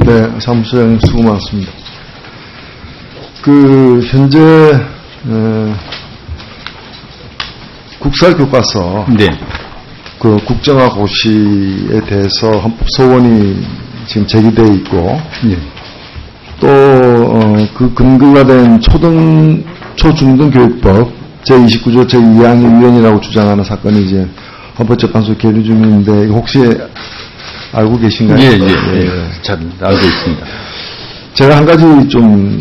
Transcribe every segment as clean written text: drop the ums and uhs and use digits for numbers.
네, 사무소장님 수고 많습니다. 현재, 국사교과서. 네. 국정화 고시에 대해서 헌법 소원이 지금 제기되어 있고. 네. 또, 근거가 된 초중등교육법 제29조 제2항의 위헌이라고 주장하는 사건이 이제 헌법재판소 계류 중인데, 혹시 알고 계신가요? 예. 잘 알고 있습니다. 제가 한 가지 좀,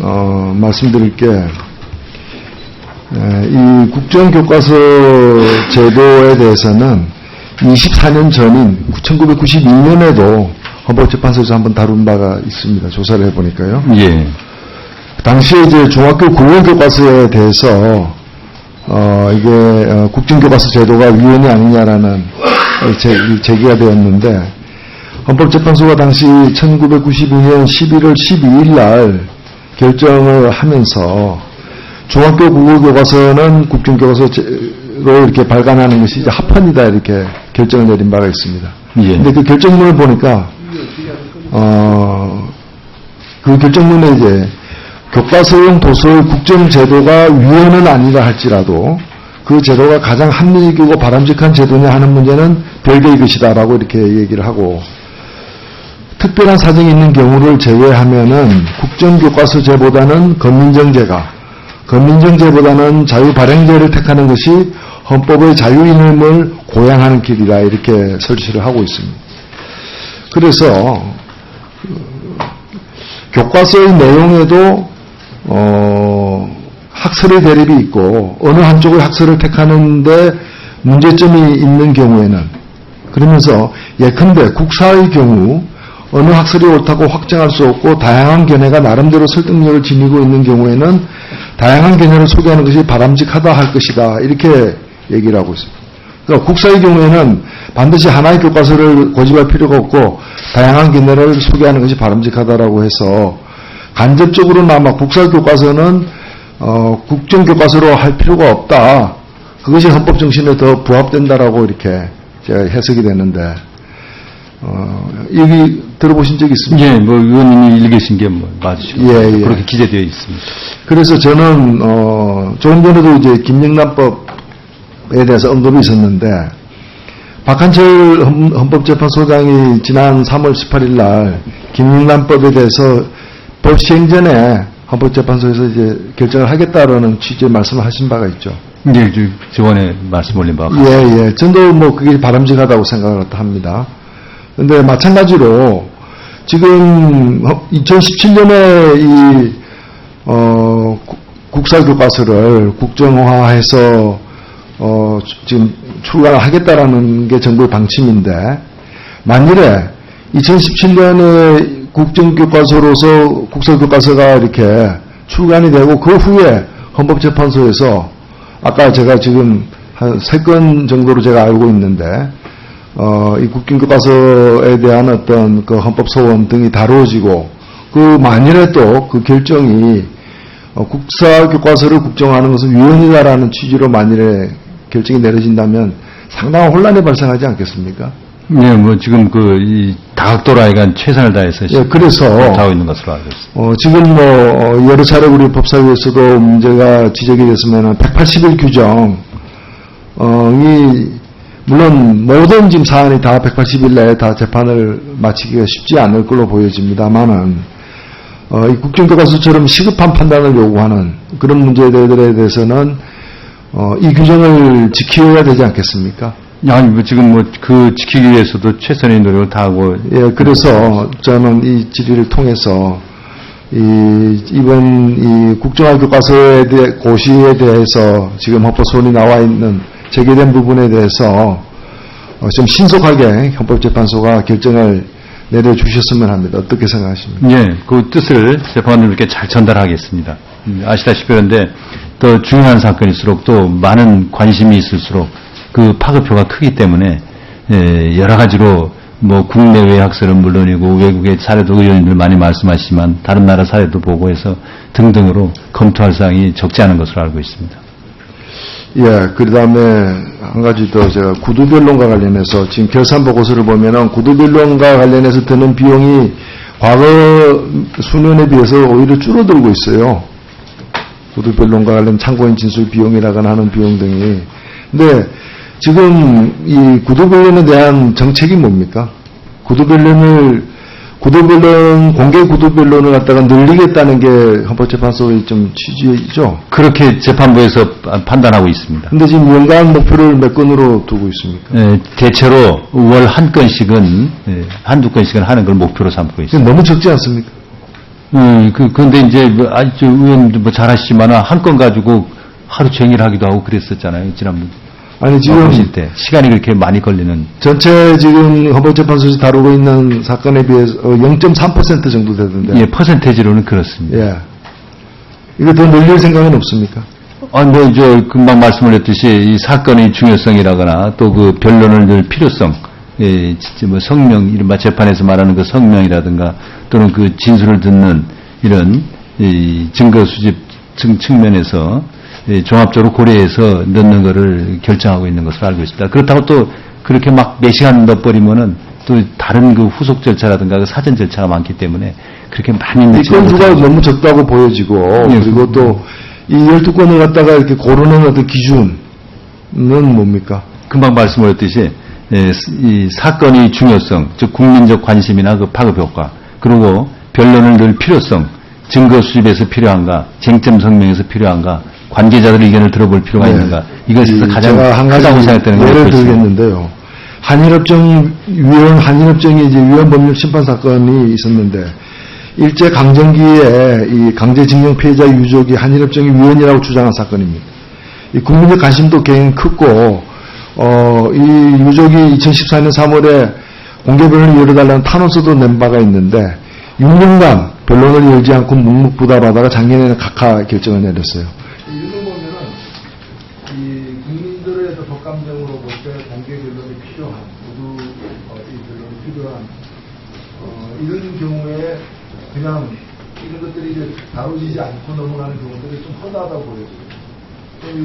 말씀드릴 게, 이 국정교과서 제도에 대해서는 24년 전인 1992년에도 헌법재판소에서 한번 다룬 바가 있습니다. 조사를 해보니까요. 예. 당시에 이제 중학교 국어교과서에 대해서, 이게, 국정교과서 제도가 위헌이 아니냐라는 제기가 되었는데, 헌법재판소가 당시 1992년 11월 12일 날 결정을 하면서 중학교 국어교과서는 국정교과서로 이렇게 발간하는 것이 이제 합헌이다 이렇게 결정을 내린 바가 있습니다. 그런데 그 결정문을 보니까 그 결정문에 이제 교과서용 도서의 국정제도가 위헌은 아니라 할지라도 그 제도가 가장 합리적이고 바람직한 제도냐 하는 문제는 별개의 것이다라고 이렇게 얘기를 하고, 특별한 사정이 있는 경우를 제외하면은 국정교과서제보다는 검민정제보다는 자유발행제를 택하는 것이 헌법의 자유이념을 고양하는 길이다 이렇게 설치를 하고 있습니다. 그래서 교과서의 내용에도 학설의 대립이 있고 어느 한쪽의 학설을 택하는데 문제점이 있는 경우에는, 그러면서 예컨대 국사의 경우 어느 학설이 옳다고 확정할 수 없고 다양한 견해가 나름대로 설득력을 지니고 있는 경우에는 다양한 견해를 소개하는 것이 바람직하다 할 것이다 이렇게 얘기를 하고 있습니다. 그러니까 국사의 경우에는 반드시 하나의 교과서를 고집할 필요가 없고 다양한 견해를 소개하는 것이 바람직하다라고 해서 간접적으로나마 국사교과서는 국정교과서로 할 필요가 없다. 그것이 헌법 정신에 더 부합된다라고 이렇게 제가 해석이 되는데, 여기 들어보신 적 있습니까? 예, 의원님이 읽으신 게 맞으시고. 예. 그렇게 기재되어 있습니다. 그래서 저는, 조금 전에도 이제 김영란법에 대해서 언급이 있었는데, 박한철 헌법재판소장이 지난 3월 18일 날 김영란법에 대해서 법 시행 전에 헌법재판소에서 이제 결정을 하겠다라는 취지의 말씀을 하신 바가 있죠. 예, 저번에 말씀 올린 바가 같습니다. 예. 저도 그게 바람직하다고 생각을 합니다. 근데 마찬가지로 지금 2017년에 이 국사교과서를 국정화해서 지금 출간을 하겠다라는 게 정부의 방침인데, 만일에 2017년에 국정교과서로서 국사교과서가 이렇게 출간이 되고 그 후에 헌법재판소에서 아까 제가 지금 한 3건 정도로 제가 알고 있는데, 이 국정교과서에 대한 어떤 그 헌법소원 등이 다루어지고, 만일에 또 그 결정이 국사교과서를 국정화하는 것은 위헌이다라는 취지로 만일에 결정이 내려진다면 상당한 혼란이 발생하지 않겠습니까? 네, 지금 이 다각도라이가 최선을 다해서 그래서 하고 있는 것으로 알고 있습니다. 지금 여러 차례 우리 법사위에서도 문제가 지적이 됐으면은 180일 규정이 물론 모든 지금 사안이 다 180일 내에 다 재판을 마치기가 쉽지 않을 걸로 보여집니다만은 이 국정교과서처럼 시급한 판단을 요구하는 그런 문제들에 대해서는 이 규정을 지켜야 되지 않겠습니까? 아니, 지금 지키기 위해서도 최선의 노력을 다하고. 예, 그래서 저는 이 질의를 통해서 이번 이 국정화 교과서에 대해 고시에 대해서 지금 헌법소원이 나와 있는 제기된 부분에 대해서 좀 신속하게 헌법재판소가 결정을 내려주셨으면 합니다. 어떻게 생각하십니까? 예, 그 뜻을 재판부님께 잘 전달하겠습니다. 아시다시피 그런데 더 중요한 사건일수록 또 많은 관심이 있을수록 그 파급효가 크기 때문에 여러 가지로 국내외 학설은 물론이고 외국의 사례도 의원님들 많이 말씀하시지만 다른 나라 사례도 보고 해서 등등으로 검토할 사항이 적지 않은 것으로 알고 있습니다. 예, 그 다음에 한 가지 더 제가 구두변론과 관련해서 지금 결산보고서를 보면은 구두변론과 관련해서 드는 비용이 과거 수년에 비해서 오히려 줄어들고 있어요. 구두변론과 관련 참고인 진술 비용이라거나 하는 비용 등이. 근데 지금 이 구두변론에 대한 정책이 뭡니까? 공개 구두변론을 갖다가 늘리겠다는 게 헌법재판소의 좀 취지죠. 그렇게 재판부에서 판단하고 있습니다. 근데 지금 연간 목표를 몇 건으로 두고 있습니까? 대체로 월 한 건씩은, 한두 건씩은 하는 걸 목표로 삼고 있습니다. 너무 적지 않습니까? 근데 이제, 아주 의원도 뭐 잘 하시지만 한 건 가지고 하루 종일 하기도 하고 그랬었잖아요. 지난번. 아니, 지금. 보실 때. 시간이 그렇게 많이 걸리는. 전체 지금 헌법재판소에서 다루고 있는 사건에 비해서 0.3% 정도 되던데. 예, 퍼센테이지로는 그렇습니다. 예. 이거 더 늘릴 생각은 없습니까? 금방 말씀드렸듯이 이 사건의 중요성이라거나 또 그 변론을 늘 필요성, 진짜 뭐 성명, 이른바 재판에서 말하는 그 성명이라든가 또는 그 진술을 듣는 이런 이 증거 수집 측면에서 종합적으로 고려해서 넣는 것을 결정하고 있는 것으로 알고 있습니다. 그렇다고 또 그렇게 막 몇 시간 넣어버리면은 또 다른 그 후속 절차라든가 그 사전 절차가 많기 때문에 그렇게 많이 넣지 이 건수가 너무 적다고 보여지고, 그리고 또 이 12건을 갖다가 이렇게 고르는 어떤 기준은 뭡니까? 금방 말씀드렸듯이 이 사건의 중요성, 즉 국민적 관심이나 그 파급 효과, 그리고 변론을 늘 필요성, 증거 수집에서 필요한가, 쟁점 성명에서 필요한가, 관계자들 의견을 들어볼 필요가 있는가, 이것에서 가장 크다고 생각되는 걸 예를 들겠는데요. 한일협정이 이제 위헌법률 심판 사건이 있었는데, 일제 강점기에 이 강제징용 피해자 유족이 한일협정이 위헌이라고 주장한 사건입니다. 이 국민적 관심도 굉장히 크고, 이 유족이 2014년 3월에 공개 변론을 열어달라는 탄원서도 낸 바가 있는데, 6년간 변론을 열지 않고 묵묵부답하다가 작년에는 각하 결정을 내렸어요. 이런 거 보면은 이 국민들의 독감정으로 볼 때 공개 변론이 필요한, 모두 이 변론이 필요한 이런 경우에 그냥 이런 것들이 이제 다루지지 않고 넘어가는 경우들이 좀 허다하다고 보여져요. 이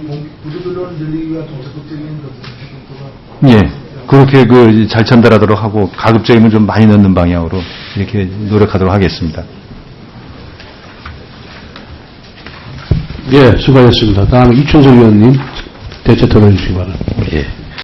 구두 변론을 늘리기 위한 좀 적극적인 것들이 그렇게 잘 전달하도록 하고 가급적이면 좀 많이 넣는 방향으로 이렇게 노력하도록 하겠습니다. 예, 수고하셨습니다. 다음에 이춘석 의원님 대체 토론해 주시기 바랍니다. 예.